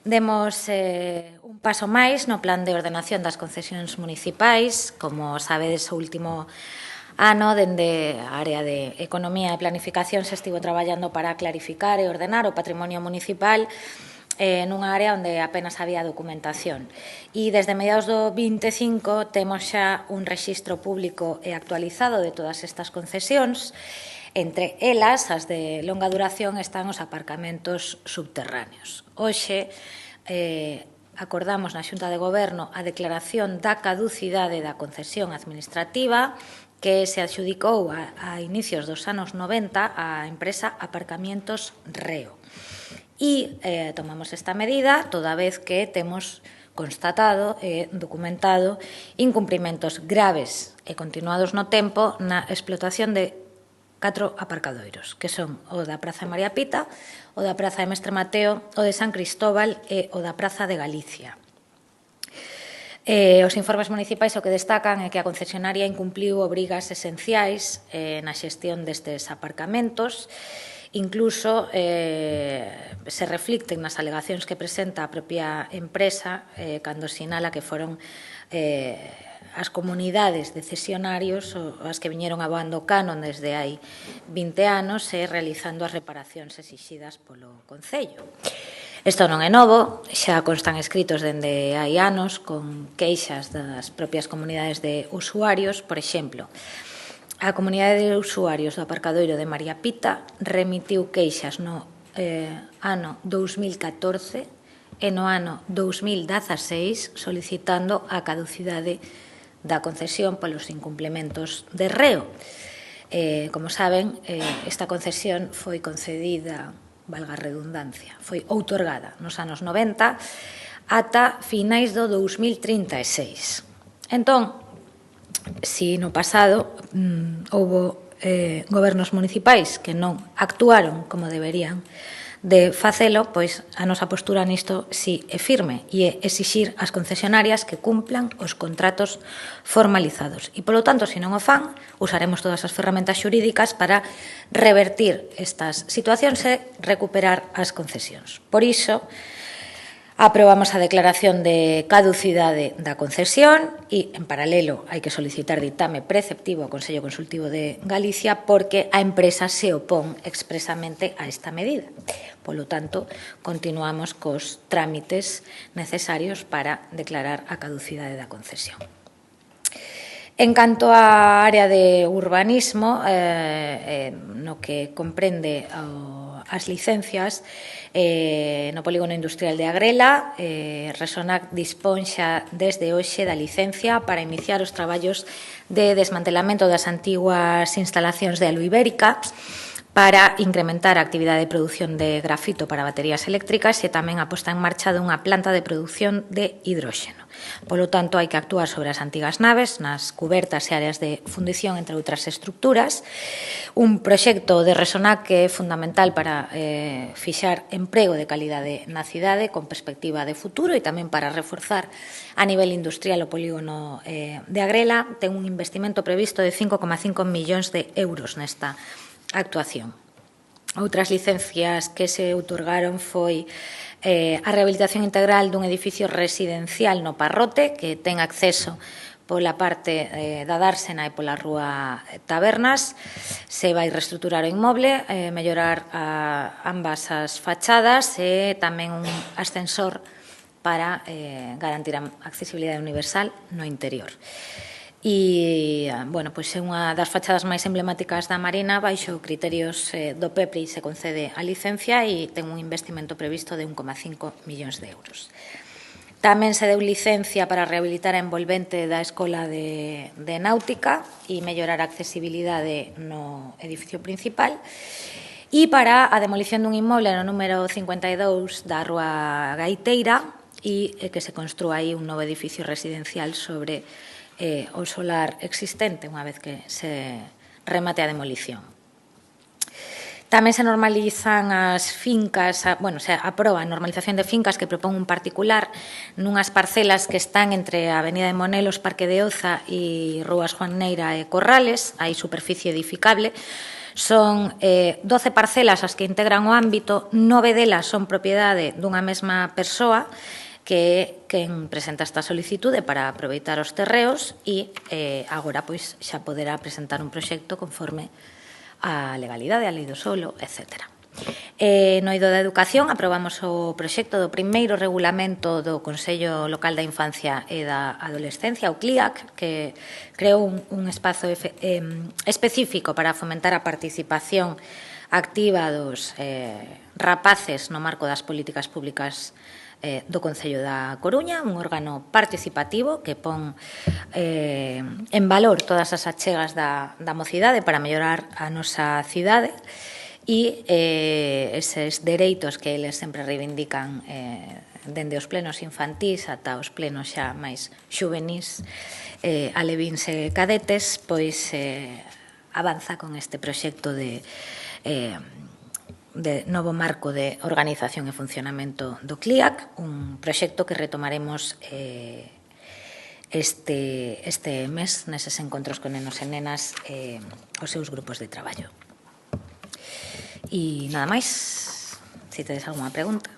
demos un paso máis no plan de ordenación das concesións municipais. Como sabedes, o último ano, dende a área de Economía e Planificación, se estivo traballando para clarificar e ordenar o patrimonio municipal nunha área onde apenas había documentación. E desde mediados do 25 temos xa un rexistro público e actualizado de todas estas concesións. Entre elas, as de longa duración, están os aparcamentos subterráneos. Hoxe acordamos na Xunta de Goberno a declaración da caducidade da concesión administrativa que se adxudicou a inicios dos anos 90 á empresa Aparcamientos Reo. E tomamos esta medida toda vez que temos constatado e documentado incumprimentos graves e continuados no tempo na explotación de 4 aparcadoiros, que son o da Praza de María Pita, o da Praza de Mestre Mateo, o de San Cristóbal e o da Praza de Galicia. Os informes municipais o que destacan é que a concesionaria incumpliu obrigas esenciais na xestión destes aparcamentos. Incluso se reflicten nas alegacións que presenta a propia empresa cando sinala que foron as comunidades de cesionarios as que viñeron aboando canon desde hai 20 anos e realizando as reparacións exixidas polo Concello. Isto non é novo, xa constan escritos dende hai anos con queixas das propias comunidades de usuarios. Por exemplo, a comunidade de usuarios do aparcadoiro de María Pita remitiu queixas no ano 2014 e no ano 2016 solicitando a caducidade da concesión polos incumplimentos de Reo. Como saben, esta concesión foi concedida, valga a redundancia, foi outorgada nos anos 90 ata finais do 2036. Entón, si no pasado houbo gobernos municipais que non actuaron como deberían de facelo, pois a nosa postura nisto si é firme e é exixir ás concesionarias que cumplan os contratos formalizados. E, polo tanto, se non o fan, usaremos todas as ferramentas xurídicas para revertir estas situacións e recuperar as concesións. Por iso, aprobamos a declaración de caducidade da concesión e, en paralelo, hai que solicitar ditame preceptivo ao Consello Consultivo de Galicia porque a empresa se opón expresamente a esta medida. Polo tanto, continuamos cos trámites necesarios para declarar a caducidade da concesión. En canto á área de urbanismo, no que comprende as licencias, no polígono industrial de Agrela, Resonac dispón xa desde hoxe da licencia para iniciar os traballos de desmantelamento das antiguas instalacións de Aluibérica para incrementar a actividade de produción de grafito para baterías eléctricas e tamén a posta en marcha dunha planta de produción de hidróxeno. Polo tanto, hai que actuar sobre as antigas naves, nas cubertas e áreas de fundición, entre outras estructuras. Un proxecto de Resonac que é fundamental para fixar emprego de calidade na cidade con perspectiva de futuro e tamén para reforzar a nivel industrial o polígono de Agrela. Ten un investimento previsto de 5,5 millóns de euros nesta actuación. Outras licencias que se outorgaron foi a rehabilitación integral dun edificio residencial no Parrote que ten acceso pola parte da Dársena e pola rúa Tabernas. Se vai reestruturar o inmoble, mellorar ambas as fachadas e tamén un ascensor para garantir a accesibilidade universal no interior. E, bueno, pois é unha das fachadas máis emblemáticas da Marina. Baixo criterios do PEPRI se concede a licencia e ten un investimento previsto de 1,5 millóns de euros. Tamén se deu licencia para rehabilitar a envolvente da Escola de Náutica e mellorar a accesibilidade no edificio principal. E para a demolición dun inmoble no número 52 da Rúa Gaiteira e que se construa aí un novo edificio residencial sobre o solar existente unha vez que se remate a demolición. Tamén se normalizan as fincas, se aproba a normalización de fincas que propón un particular nunhas parcelas que están entre a Avenida de Monelos, Parque de Oza e Rúas Juan Neira e Corrales. Hai superficie edificable Son 12 parcelas as que integran o ámbito, 9 delas son propiedade dunha mesma persoa, que é quen presenta esta solicitude para aproveitar os terreos e agora pois xa poderá presentar un proxecto conforme a legalidade, a lei do solo, etc. No eido da Educación aprobamos o proxecto do primeiro regulamento do Consello Local da Infancia e da Adolescencia, o CLIAC, que creou un espazo específico para fomentar a participación activa dos rapaces no marco das políticas públicas do Concello da Coruña, un órgano participativo que pon en valor todas as achegas da mocidade para mellorar a nosa cidade e eses dereitos que eles sempre reivindican dende os plenos infantís ata os plenos xa máis xuvenís, alevíns e cadetes, pois avanza con este proxecto de novo marco de organización e funcionamento do CLIAC, un proxecto que retomaremos este mes neses encontros con nenos e nenas os seus grupos de traballo. E nada máis, se tedes algunha pregunta.